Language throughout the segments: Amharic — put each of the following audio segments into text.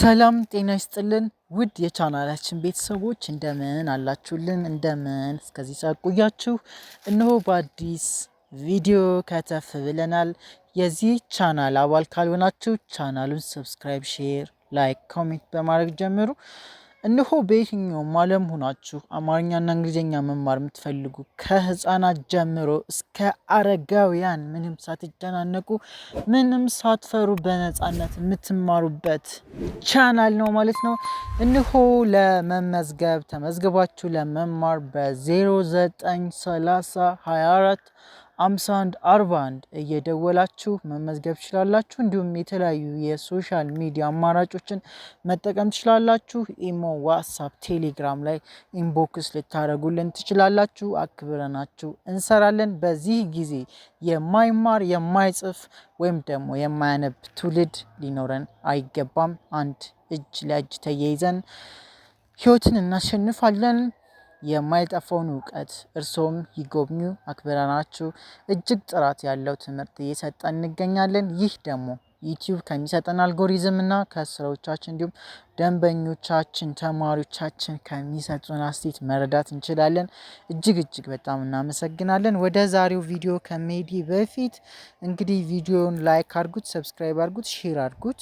ሰላም ጤና ይስጥልን ውድ የቻናላችን ቤተሰቦች እንደምን አላችሁልን? እንደምን እስከዚህ ሰዓት ቆያችሁ? እነሆ በአዲስ ቪዲዮ ከተፍ ብለናል። የዚህ ቻናል አባል ካልሆናችሁ ቻናሉን ሰብስክራይብ፣ ሼር፣ ላይክ፣ ኮሜንት በማድረግ ጀምሩ። እነሆ በየትኛውም ዓለም ሆናችሁ አማርኛና እንግሊዝኛ መማር የምትፈልጉ ከህፃናት ጀምሮ እስከ አረጋውያን ምንም ሳትጨናነቁ ምንም ሳትፈሩ በነፃነት የምትማሩበት ቻናል ነው ማለት ነው። እነሆ ለመመዝገብ ተመዝግባችሁ ለመማር በ0930 24 51 41 እየደወላችሁ መመዝገብ ትችላላችሁ። እንዲሁም የተለያዩ የሶሻል ሚዲያ አማራጮችን መጠቀም ትችላላችሁ። ኢሞ፣ ዋትስአፕ፣ ቴሌግራም ላይ ኢንቦክስ ልታደርጉልን ትችላላችሁ። አክብረናችሁ እንሰራለን። በዚህ ጊዜ የማይማር የማይጽፍ ወይም ደግሞ የማያነብ ትውልድ ሊኖረን አይገባም። አንድ እጅ ለእጅ ተያይዘን ህይወትን እናሸንፋለን። የማይጠፋውን እውቀት እርሶም ይጎብኙ። አክብረናችሁ እጅግ ጥራት ያለው ትምህርት እየሰጠን እንገኛለን። ይህ ደግሞ ዩቲዩብ ከሚሰጠን አልጎሪዝም እና ከስራዎቻችን እንዲሁም ደንበኞቻችን ተማሪዎቻችን ከሚሰጡን አስተያየት መረዳት እንችላለን። እጅግ በጣም እናመሰግናለን። ወደ ዛሬው ቪዲዮ ከመሄዴ በፊት እንግዲህ ቪዲዮውን ላይክ አድርጉት፣ ሰብስክራይብ አድርጉት፣ ሼር አድርጉት።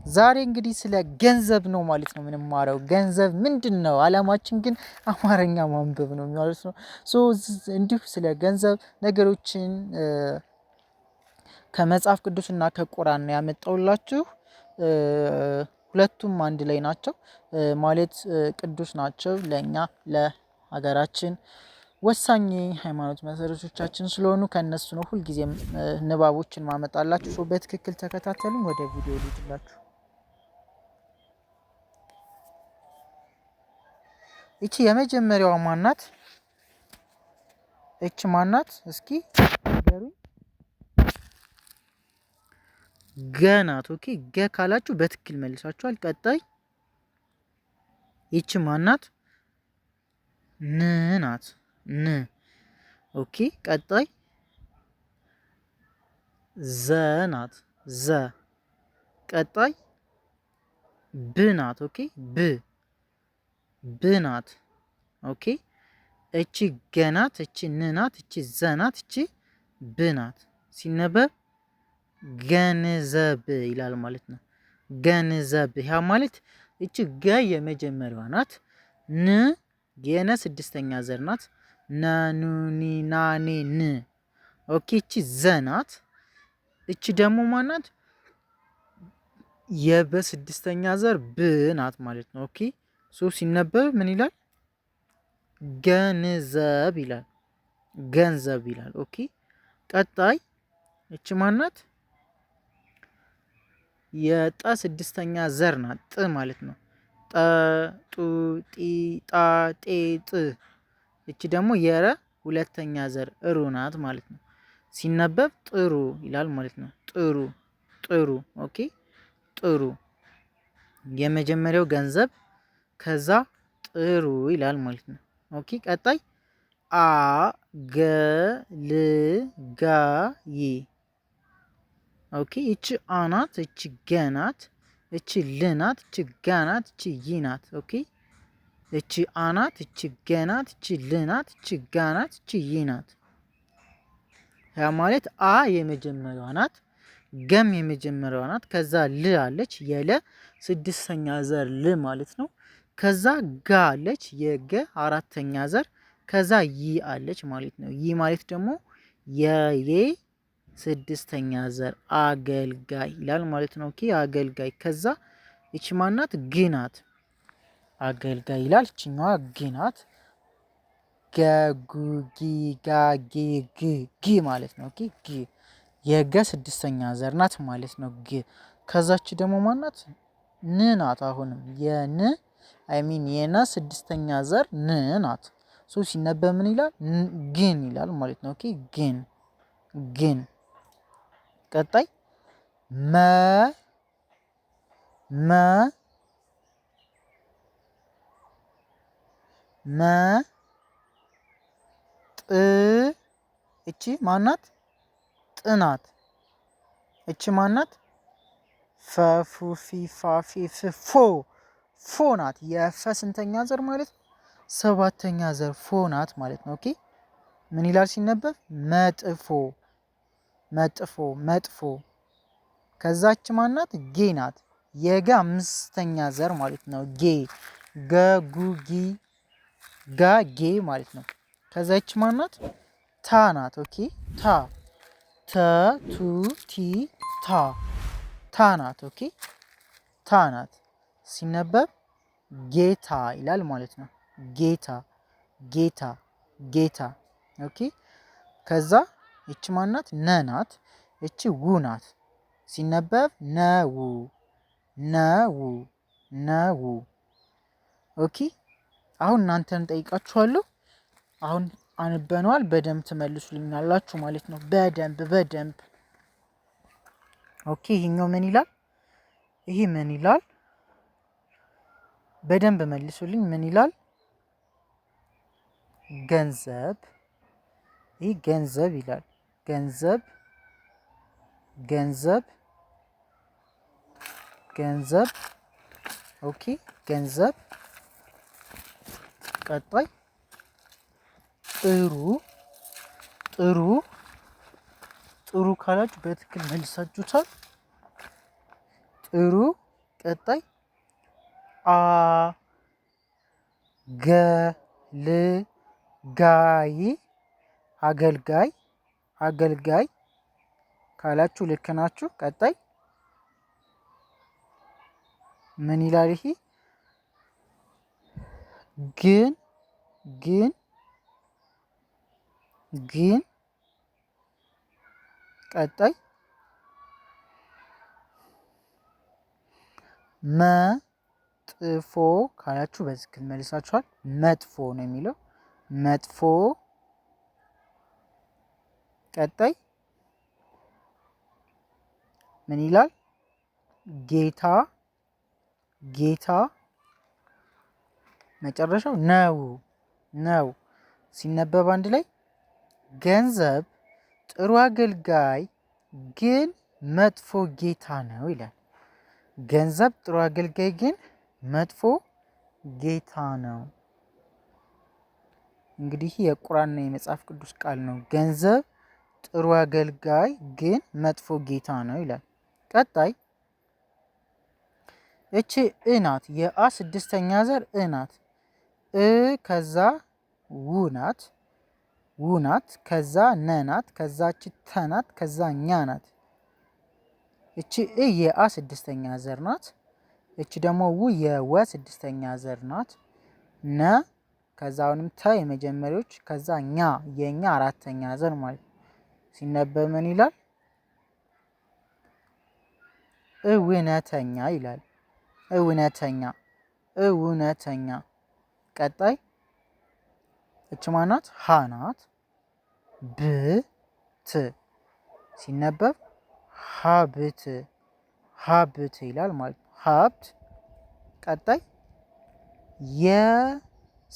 ዛሬ እንግዲህ ስለ ገንዘብ ነው ማለት ነው የምንማረው። ገንዘብ ምንድነው? አላማችን ግን አማርኛ ማንበብ ነው ማለት ነው። እንዲሁ ስለ ገንዘብ ነገሮችን ከመጽሐፍ ቅዱስና ከቁርአን ነው ያመጣውላችሁ። ሁለቱም አንድ ላይ ናቸው ማለት ቅዱስ ናቸው። ለኛ ለሀገራችን ወሳኝ ሃይማኖት መሰረቶቻችን ስለሆኑ ከነሱ ነው ሁልጊዜም ንባቦችን ማመጣላችሁ። በትክክል ተከታተሉን። ወደ ቪዲዮ ልጅላችሁ። እቺ የመጀመሪያዋ ማናት? እቺ ማናት? እስኪ ንገሩኝ። ገናት። ኦኬ፣ ገ ካላችሁ በትክክል መልሳችኋል። ቀጣይ ይቺ ማናት? ን ናት። ን። ኦኬ፣ ቀጣይ ዘ ናት። ዘ። ቀጣይ ብ ናት። ኦኬ፣ ብ ናት። ኦኬ፣ እቺ ገናት፣ እቺ ን ናት፣ እቺ ዘ ናት፣ እቺ ብ ናት። ሲነበብ ገንዘብ ይላል ማለት ነው። ገንዘብ። ያ ማለት እቺ ገ የመጀመሪያዋ ናት። ን የነ ስድስተኛ ዘር ናት። ናኑኒ ናኔ ን። ኦኬ፣ እቺ ዘ ናት። እቺ ደግሞ ማናት? የበስድስተኛ ዘር ብ ናት ማለት ነው። ኦኬ፣ ሲነበብ ምን ይላል? ገንዘብ ይላል። ገንዘብ ይላል። ኦኬ፣ ቀጣይ እቺ ማናት? የጠ ስድስተኛ ዘር ናት። ጥ ማለት ነው። ጠ ጡ ጢ ጣ ጤ ጥ። እቺ ደግሞ የረ ሁለተኛ ዘር እሩ ናት ማለት ነው። ሲነበብ ጥሩ ይላል ማለት ነው። ጥሩ ጥሩ። ኦኬ፣ ጥሩ። የመጀመሪያው ገንዘብ ከዛ ጥሩ ይላል ማለት ነው። ኦኬ፣ ቀጣይ አገልጋይ። ኦኬ፣ እቺ አናት፣ እቺ ገናት፣ እቺ ልናት፣ እቺ ጋናት፣ እቺ ይናት። ኦኬ፣ እቺ አናት፣ እቺ ገናት፣ እቺ ልናት፣ እቺ ጋናት፣ እቺ ይናት። ያ ማለት አ የመጀመሪያዋ ናት። ገም የመጀመሪያዋ ናት። ከዛ ል አለች፣ የለ ስድስተኛ ዘር ል ማለት ነው። ከዛ ጋ አለች፣ የገ አራተኛ ዘር። ከዛ ይ አለች ማለት ነው። ይ ማለት ደግሞ የየ ስድስተኛ ዘር አገልጋይ ይላል ማለት ነው። ኦኬ፣ አገልጋይ። ከዛ እቺ ማናት? ግ ናት። አገልጋይ ይላል። እቺኛዋ ግ ናት። ግ ማለት ነው። ኦኬ፣ ግ የገ ስድስተኛ ዘር ናት ማለት ነው። ግ። ከዛች ደግሞ ማናት? ን ናት። አሁንም የነ የነ ስድስተኛ ዘር ን ናት። ሲነበብ ምን ይላል? ግን ይላል ማለት ነው። ኦኬ፣ ግን። ቀጣይ መ ጥ እቺ ማናት? ጥ ናት። እቺ ማናት? ፎ ፎ ናት። የፈ ስንተኛ ዘር ማለት ነው? ሰባተኛ ዘር ፎ ናት ማለት ነው። ኦኬ ምን ይላል ሲነበብ? መጥፎ መጥፎ መጥፎ። ከዛች ማናት? ጌ ናት። የገ አምስተኛ ዘር ማለት ነው። ጌ ገጉጊ ጋ ጌ ማለት ነው። ከዛች ማናት? ታ ናት። ኦኬ ታ ተ ቱ ቲ ታ ታ ናት። ኦኬ ታ ናት። ሲነበብ ጌታ ይላል ማለት ነው። ጌታ ጌታ ጌታ። ኦኬ ከዛ እቺ ማናት? ነ ናት። እቺ ው ናት። ሲነበብ ነው ነው ነው። ኦኬ አሁን እናንተን ጠይቃችኋለሁ። አሁን አንበነዋል። በደንብ ትመልሱልኛላችሁ ማለት ነው። በደንብ። ኦኬ ይሄኛው ምን ይላል? ይሄ ምን ይላል? በደንብ መልሱልኝ። ምን ይላል? ገንዘብ። ይህ ገንዘብ ይላል። ገንዘብ ገንዘብ ገንዘብ። ኦኬ ገንዘብ። ቀጣይ ጥሩ ጥሩ ጥሩ ካላችሁ በትክክል መልሳችሁታል። ጥሩ። ቀጣይ አገልጋይ አገልጋይ አገልጋይ ካላችሁ ልክ ናችሁ። ቀጣይ ምን ይላል? ይሄ ግን ግን ግን። ቀጣይ መጥፎ ካላችሁ በትክክል መልሳችኋል። መጥፎ ነው የሚለው መጥፎ። ቀጣይ ምን ይላል? ጌታ ጌታ። መጨረሻው ነው ነው። ሲነበብ አንድ ላይ ገንዘብ ጥሩ አገልጋይ ግን መጥፎ ጌታ ነው ይላል። ገንዘብ ጥሩ አገልጋይ ግን መጥፎ ጌታ ነው። እንግዲህ የቁርአንና የመጽሐፍ ቅዱስ ቃል ነው። ገንዘብ ጥሩ አገልጋይ ግን መጥፎ ጌታ ነው ይላል። ቀጣይ እቺ እ ናት። የአ ስድስተኛ ዘር እ ናት። ከዛ ው ናት። ው ናት። ከዛ ነ ናት። ከዛ እቺ ተ ናት። ከዛ ኛ ናት። እቺ እ የአ ስድስተኛ ዘር ናት። እቺ ደግሞ ው የወ ስድስተኛ ዘር ናት። ነ ከዛ አሁንም ተ የመጀመሪያዎች ከዛ ኛ የኛ አራተኛ ዘር ማለት ነው። ሲነበብ ምን ይላል? እውነተኛ ይላል። እውነተኛ እውነተኛ። ቀጣይ እች ማናት? ሀ ናት። ብ ት ሲነበብ ሀብት ሀብት ይላል ማለት ነው። ሀብት። ቀጣይ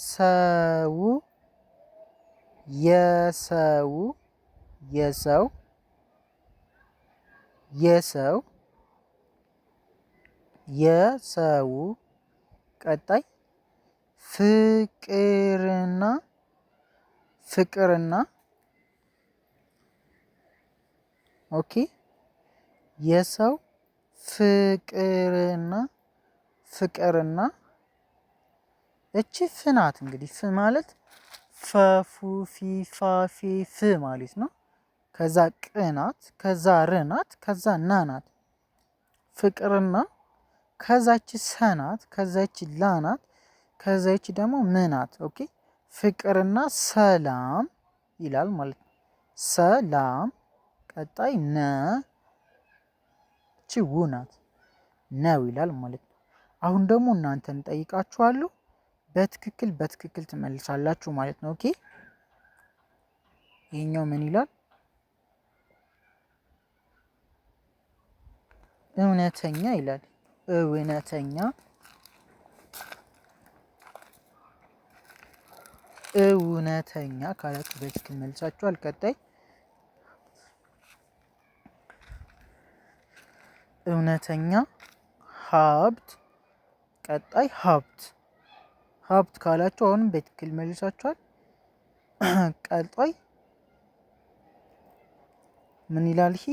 የሰው የሰው የሰው የሰው የሰው። ቀጣይ ፍቅርና ፍቅርና። ኦኬ የሰው ፍቅርና ፍቅርና። እቺ ፍ ናት። እንግዲህ ፍ ማለት ፈፉ ፊ ፋ ፌ ፍ ማለት ነው። ከዛ ቅ ናት። ከዛ ር ናት። ከዛ ና ናት። ፍቅርና ከዛች ሰ ናት። ከዛች ላ ናት። ከዛች ደግሞ ም ናት። ኦኬ ፍቅርና ሰላም ይላል ማለት ነው። ሰላም። ቀጣይ ነ እቺ ው ናት። ነው ይላል ማለት ነው። አሁን ደግሞ እናንተን ጠይቃችኋለሁ። በትክክል ትመልሳላችሁ ማለት ነው። ኦኬ ይሄኛው ምን ይላል? እውነተኛ ይላል። እውነተኛ እውነተኛ ካላችሁ በትክክል መልሳችኋል። ቀጣይ እውነተኛ ሀብት ቀጣይ ሀብት ካላችሁ አሁንም በትክክል መልሳችኋል። ቀጣይ ምን ይላል? ይሄ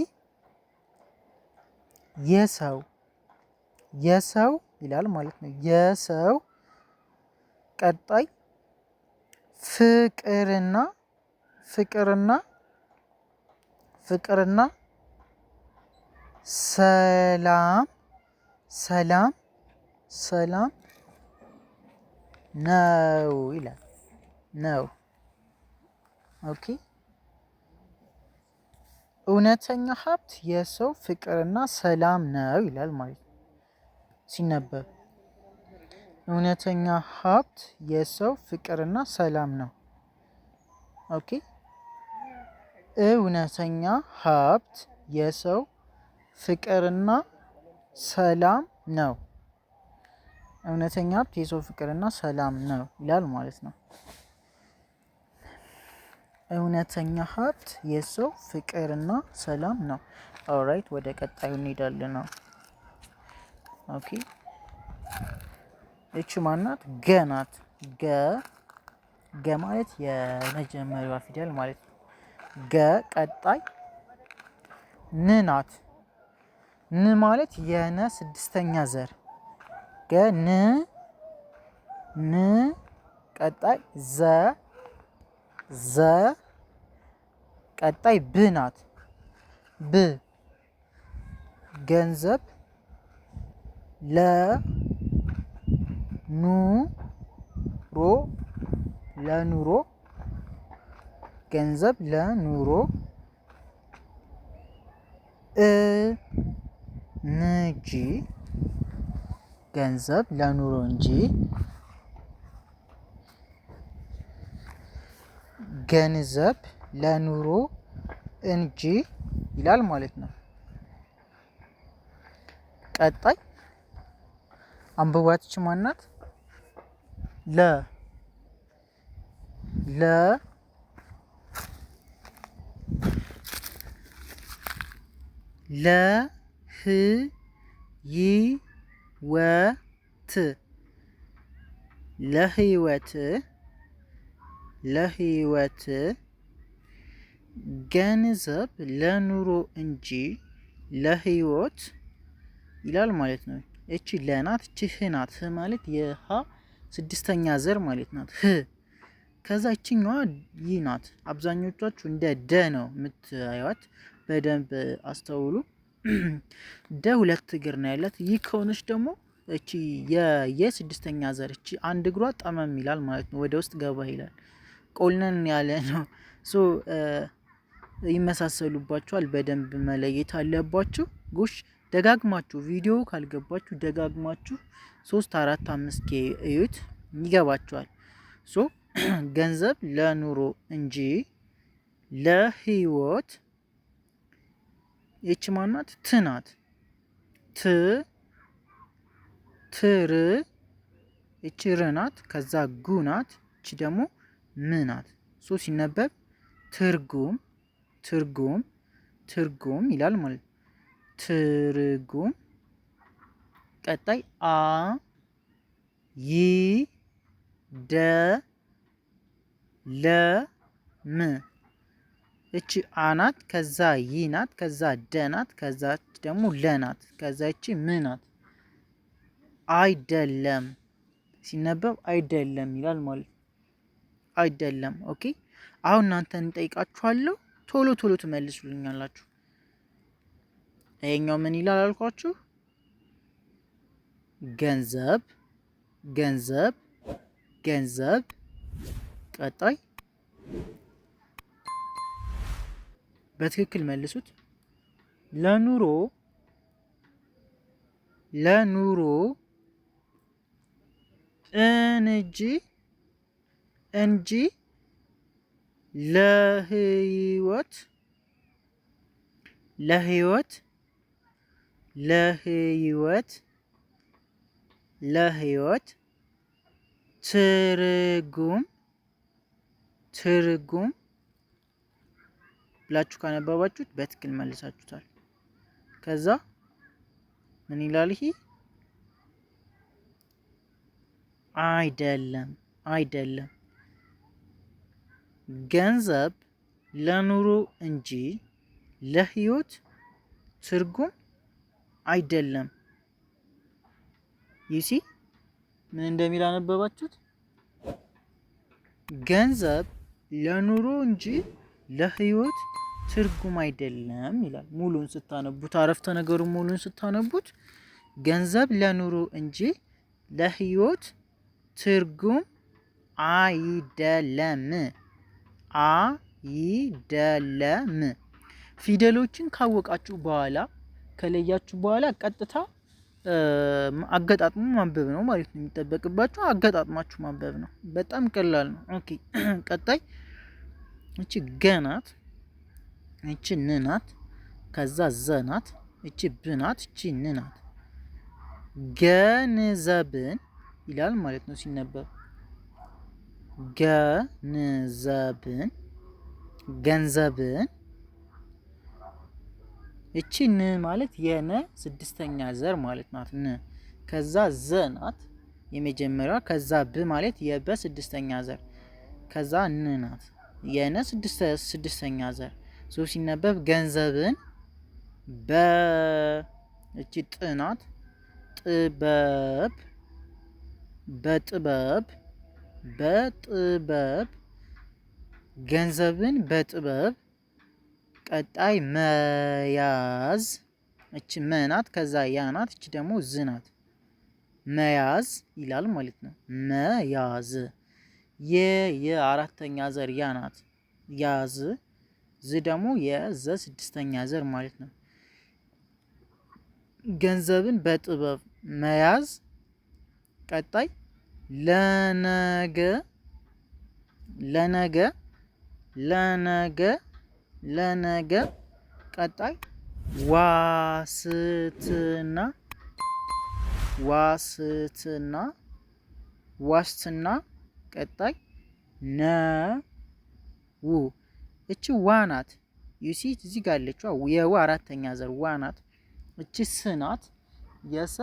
የሰው ይላል ማለት ነው። የሰው ቀጣይ ፍቅርና ሰላም ነው ይላል ነው። ኦኬ እውነተኛ ሀብት የሰው ፍቅርና ሰላም ነው ይላል ማለት ነው ሲነበብ። እውነተኛ ሀብት የሰው ፍቅርና ሰላም ነው። ኦኬ እውነተኛ ሀብት የሰው ፍቅርና ሰላም ነው። እውነተኛ ሀብት የሰው ፍቅርና ሰላም ነው ይላል ማለት ነው። እውነተኛ ሀብት የሰው ፍቅርና ሰላም ነው። ኦልራይት ወደ ቀጣዩ እንሄዳለን ነው። ኦኬ እቺ ማናት? ገ ናት። ገ ማለት የመጀመሪያዋ ፊደል ማለት ነው። ገ ቀጣይ ን ናት። ን ማለት የነ ስድስተኛ ዘር ገ ን ቀጣይ ዘ ቀጣይ ብ ናት። ብ ገንዘብ ለኑሮ ገንዘብ ለኑሮ እንጂ ገንዘብ ለኑሮ እንጂ ገንዘብ ለኑሮ እንጂ ይላል ማለት ነው። ቀጣይ አንብቧት። ማናት? ለህይወት ገንዘብ ለኑሮ እንጂ ለህይወት ይላል ማለት ነው። እቺ ለናት፣ እቺ ህ ናት። ህ ማለት የሀ ስድስተኛ ዘር ማለት ናት። ህ ከዛ እቺኛዋ ይ ናት። አብዛኞቻችሁ እንደ ደ ነው የምታዩት። በደንብ አስተውሉ። ደ ሁለት እግር ነው ያላት። ይህ ከሆነች ደግሞ እቺ የስድስተኛ ዘር እቺ አንድ እግሯ ጠመም ይላል ማለት ነው። ወደ ውስጥ ገባ ይላል። ቆልነን ያለ ነው። ይመሳሰሉባችኋል። በደንብ መለየት አለባችሁ። ጉሽ ደጋግማችሁ ቪዲዮ ካልገባችሁ ደጋግማችሁ 3 4 5 ኬ እዩት፣ ይገባችኋል። ገንዘብ ለኑሮ እንጂ ለህይወት ይቺ ማናት? ት ናት። ትር ይቺ ር ናት። ከዛ ጉ ናት። ይቺ ደግሞ ም ናት። ሲነበብ ትርጉም ይላል ማለት ነው። ትርጉም ቀጣይ ይ ደ ለ ም እቺ አ ናት። ከዛ ይ ናት። ከዛ ደ ናት። ከዛ ደግሞ ለ ናት። ከዛ እቺ ም ናት። አይደለም ሲነበብ አይደለም ይላል ማለት ነው። አይደለም። ኦኬ አሁን እናንተን እንጠይቃችኋለሁ። ቶሎ ትመልሱልኛላችሁ። ይሄኛው ምን ይላል አልኳችሁ? ገንዘብ ቀጣይ በትክክል መልሱት። ለኑሮ እንጂ ለህይወት ትርጉም ብላችሁ ካነበባችሁት በትክክል መልሳችሁታል። ከዛ ምን ይላል ይሄ? አይደለም አይደለም። ገንዘብ ለኑሮ እንጂ ለህይወት ትርጉም አይደለም። ይሲ ምን እንደሚል አነበባችሁት? ገንዘብ ለኑሮ እንጂ ለህይወት ትርጉም አይደለም ይላል። ሙሉን ስታነቡት አረፍተ ነገሩ ሙሉን ስታነቡት ገንዘብ ለኑሮ እንጂ ለህይወት ትርጉም አይደለም። አይደለም። ፊደሎችን ካወቃችሁ በኋላ ከለያችሁ በኋላ ቀጥታ አገጣጥሙ ማንበብ ነው ማለት ነው የሚጠበቅባችሁ። አገጣጥማችሁ ማንበብ ነው። በጣም ቀላል ነው። ኦኬ ቀጣይ እቺ ገናት፣ እቺ ንናት፣ ከዛ ዘናት፣ እቺ ብናት፣ እቺ ንናት። ገንዘብን ይላል ማለት ነው ሲነበብ። ገንዘብን ገንዘብን። እቺ ን ማለት የነ ስድስተኛ ዘር ማለት ናት። ን ከዛ ዘ ናት የመጀመሪያዋ። ከዛ ብ ማለት የበ ስድስተኛ ዘር። ከዛ ን ናት የነ ስድስተኛ ዘር። ሶ ሲነበብ ገንዘብን በ እቺ ጥ ናት። ጥበብ በጥበብ በጥበብ ገንዘብን በጥበብ ቀጣይ መያዝ። እቺ መናት ከዛ ያናት እቺ ደግሞ ዝናት። መያዝ ይላል ማለት ነው። መያዝ የአራተኛ ዘር ያናት ያዝ። ዝ ደግሞ የዘ ስድስተኛ ዘር ማለት ነው። ገንዘብን በጥበብ መያዝ ቀጣይ ለነገ ለነገ ለነገ ለነገ ቀጣይ ዋስትና ዋስትና ዋስትና ቀጣይ ነው። እቺ ዋ ናት። ዩሲ እዚህ ጋር ያለችው የዋ አራተኛ ዘር ዋ ናት። እቺ ስ ናት የሰ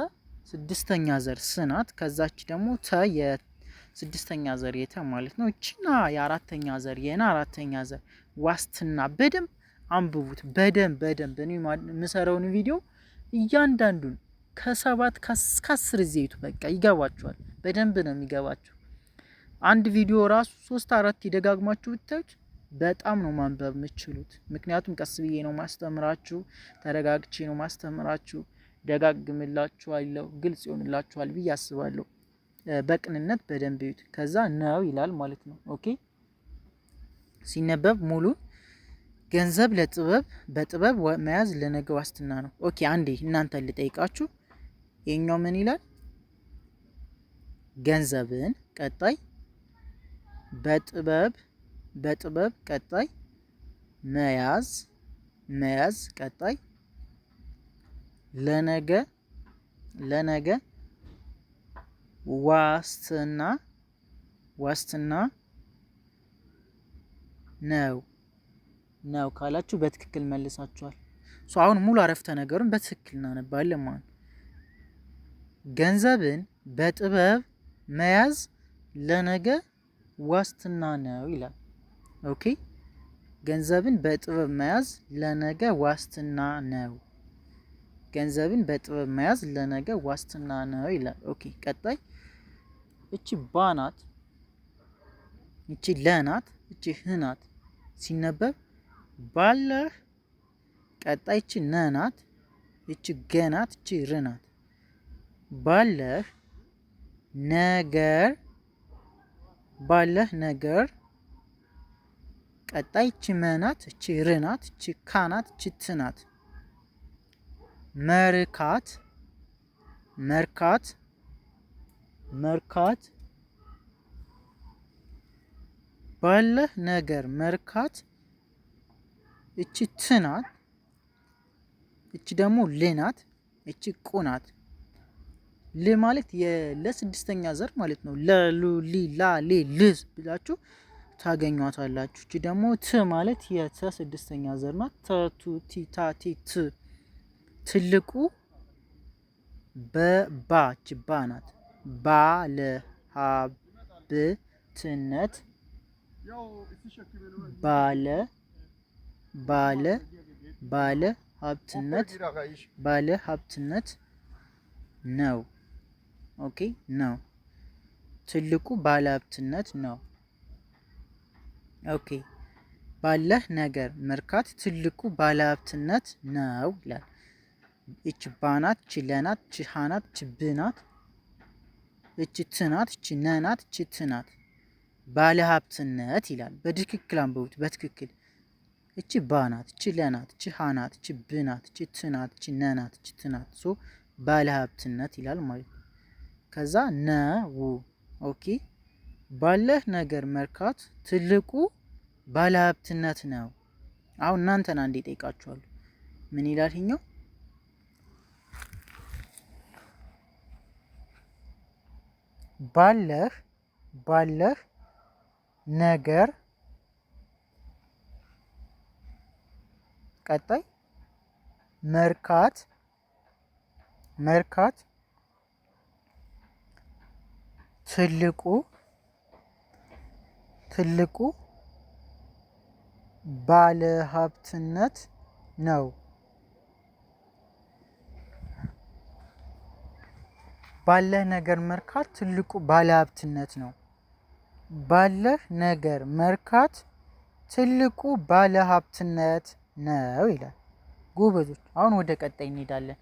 ስድስተኛ ዘር ስ ናት። ከዛች ደግሞ ተ የስድስተኛ ዘር የተ ማለት ነው። እቺና የአራተኛ ዘር የና አራተኛ ዘር ዋስትና። በደንብ አንብቡት። በደንብ እኔ የምሰራውን ቪዲዮ እያንዳንዱን ከ7 እስከ 10 ዜቱ በቃ ይገባችኋል። በደንብ ነው የሚገባችሁ። አንድ ቪዲዮ ራሱ 3-4 ይደጋግማችሁ ብታዩት በጣም ነው ማንበብ የምትችሉት። ምክንያቱም ቀስ ብዬ ነው ማስተምራችሁ፣ ተረጋግቼ ነው ማስተምራችሁ። ደጋግምላችኋለሁ፣ ግልጽ ይሆንላችኋል ብዬ አስባለሁ። በቅንነት በደንብ ይዩት። ከዛ ነው ይላል ማለት ነው። ኦኬ ሲነበብ ሙሉ ገንዘብ ለጥበብ በጥበብ መያዝ ለነገ ዋስትና ነው። ኦኬ አንዴ እናንተ ልጠይቃችሁ። የኛው ምን ይላል? ገንዘብን ቀጣይ በጥበብ ቀጣይ መያዝ ቀጣይ ለነገ ዋስትና ነው ካላችሁ በትክክል መልሳችኋል። አሁን ሙሉ አረፍተ ነገሩን በትክክል እናነባለን ማለት ነው። ገንዘብን በጥበብ መያዝ ለነገ ዋስትና ነው ይላል። ኦኬ ገንዘብን በጥበብ መያዝ ለነገ ዋስትና ነው። ገንዘብን በጥበብ መያዝ ለነገ ዋስትና ነው ይላል። ኦኬ ቀጣይ እቺ ባናት፣ እቺ ለናት፣ እቺ ህናት። ሲነበብ ባለህ ቀጣይ እቺ ነናት፣ እቺ ገናት፣ እቺ ርናት። ባለህ ነገር ቀጣይ እቺ መናት፣ እቺ ርናት፣ እቺ ካናት፣ እቺ ትናት። መርካት ባለህ ነገር መርካት። እቺ ትናት፣ እቺ ደግሞ ልናት፣ እቺ ቁናት። ል ማለት ለስድስተኛ ዘር ማለት ነው። ለሉ ሊ ላ ሌ ልዝ ብላችሁ ታገኟታላችሁ። እቺ ደግሞ ት ማለት የተ ስድስተኛ ዘር ናት። ተቱ ቲ ታ ቲ ት ትልቁ በባ እቺ ባ ናት። ባለ ሀብትነት ባለ ባለ ባለ ሀብትነት ባለ ሀብትነት ነው። ኦኬ ነው። ትልቁ ባለ ሀብትነት ነው። ኦኬ ባለህ ነገር መርካት ትልቁ ባለ ሀብትነት ነው ይላል። እቺ ባናት፣ እቺ ለናት፣ እቺ ሃናት፣ እቺ ብናት፣ እቺ ትናት፣ እቺ ነናት፣ እቺ ትናት። ባለ ሀብትነት ይላል። በትክክል አንብቡት። በትክክል እቺ ባናት፣ እቺ ለናት፣ እቺ ሃናት፣ እቺ ብናት፣ እቺ ትናት፣ እቺ ነናት፣ እቺ ትናት። ሶ ባለ ሀብትነት ይላል ማለት ነው። ከዛ ነው። ኦኬ ባለህ ነገር መርካት ትልቁ ባለ ሀብትነት ነው። አሁን እናንተን አንዴ ጠይቃችኋለሁ። ምን ይላል ይሄኛው? ባለህ ነገር ቀጣይ መርካት ትልቁ ባለ ሀብትነት ነው። ባለህ ነገር መርካት ትልቁ ባለ ሀብትነት ነው። ባለህ ነገር መርካት ትልቁ ባለ ሀብትነት ነው ይላል። ጎበዞች፣ አሁን ወደ ቀጣይ እንሄዳለን።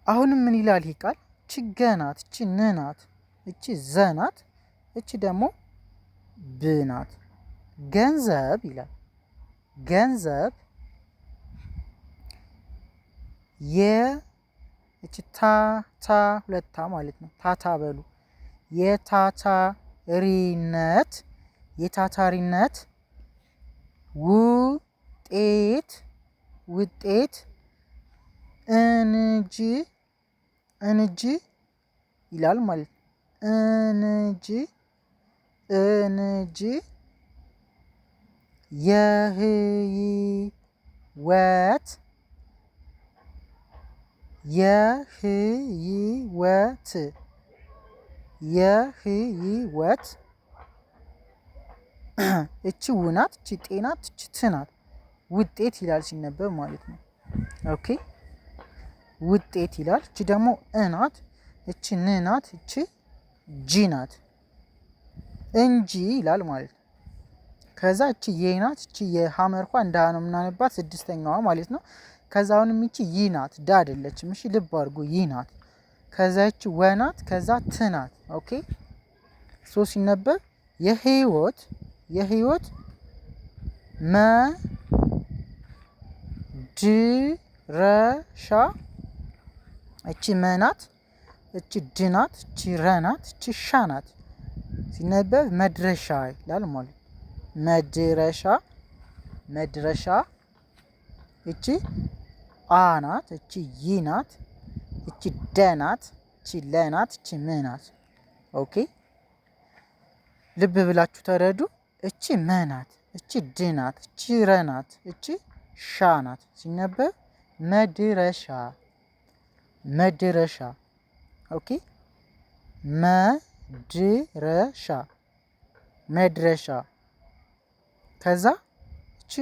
አሁንም ምን ይላል ይህ ቃል? እቺ ገናት፣ እቺ ንናት፣ እቺ ዘናት፣ እቺ ደግሞ ብናት። ገንዘብ ይላል። ገንዘብ እቺ ታታ ሁለታ ማለት ነው። ታታ በሉ። የታታሪነት ውጤት እንጂ ይላል ማለት ነው። እንጂ የህይወት እቺ ውናት፣ እቺ ጤናት፣ እቺ ትናት። ውጤት ይላል ሲነበብ ማለት ነው። ኦኬ ውጤት ይላል። እቺ ደግሞ እናት፣ እቺ ንናት፣ እቺ ጂ ናት። እንጂ ይላል ማለት ነው። ከዛ እቺ የናት፣ እቺ የሀመርኳ እንደ ነው የምናነባት ስድስተኛዋ ማለት ነው። ከዛ አሁንም እቺ ይናት ዳ አይደለችም። እሺ ልብ አድርጉ። ይናት ከዛ እቺ ወናት ከዛ ትናት። ኦኬ ሶ ሲነበብ የህይወት መድረሻ እቺ መናት፣ እቺ ድናት፣ እቺ ረናት፣ እቺ ሻናት። ሲነበብ መድረሻ ይላል ማለት መድረሻ እቺ አናት፣ እቺ ይናት፣ እቺ ደናት፣ እቺ ለናት፣ እቺ ምናት። ኦኬ ልብ ብላችሁ ተረዱ። እቺ መናት፣ እቺ ድናት፣ እቺ ረናት፣ እቺ ሻናት። ሲነበብ መድረሻ። ኦኬ መድረሻ። ከዛ እቺ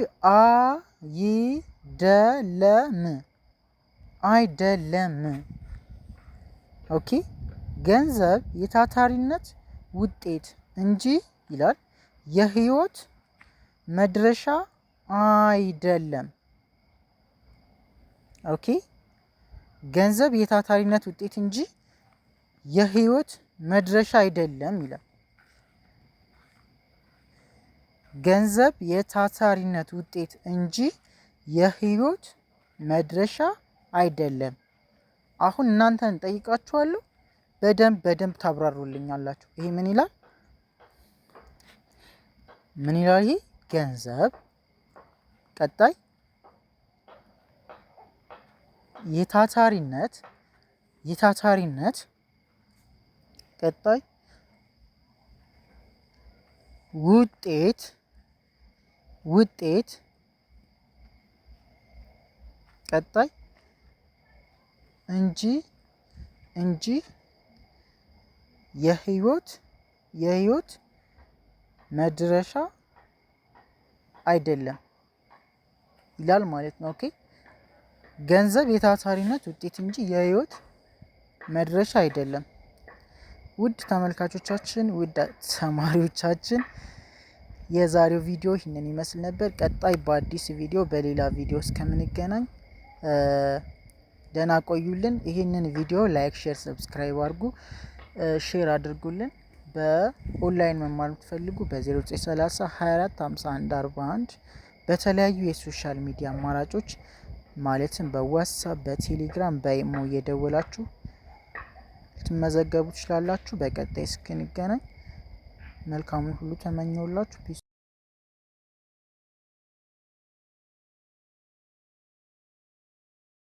አይደለም። ኦኬ ገንዘብ የታታሪነት ውጤት እንጂ ይላል የህይወት መድረሻ አይደለም። ኦኬ ገንዘብ የታታሪነት ውጤት እንጂ የህይወት መድረሻ አይደለም ይላል። ገንዘብ የታታሪነት ውጤት እንጂ የህይወት መድረሻ አይደለም። አሁን እናንተን ጠይቃችኋለሁ፣ በደንብ ታብራሩልኛላችሁ። ይሄ ምን ይላል? ይሄ ገንዘብ ቀጣይ የታታሪነት ቀጣይ ውጤት ቀጣይ እንጂ የህይወት መድረሻ አይደለም ይላል ማለት ነው። ኦኬ ገንዘብ የታታሪነት ውጤት እንጂ የህይወት መድረሻ አይደለም። ውድ ተመልካቾቻችን፣ ውድ ተማሪዎቻችን የዛሬው ቪዲዮ ይህንን ይመስል ነበር። ቀጣይ በአዲስ ቪዲዮ በሌላ ቪዲዮ እስከምንገናኝ ደህና ቆዩልን። ይህንን ቪዲዮ ላይክ፣ ሼር፣ ሰብስክራይብ አድርጉ፣ ሼር አድርጉልን። በኦንላይን መማር የምትፈልጉ በ0930 24 51 41 በተለያዩ የሶሻል ሚዲያ አማራጮች ማለትም በዋትስአፕ፣ በቴሌግራም፣ በኢሞ እየደወላችሁ ልትመዘገቡ ትችላላችሁ። በቀጣይ እስክንገናኝ መልካሙን ሁሉ ተመኘውላችሁ። ፒስ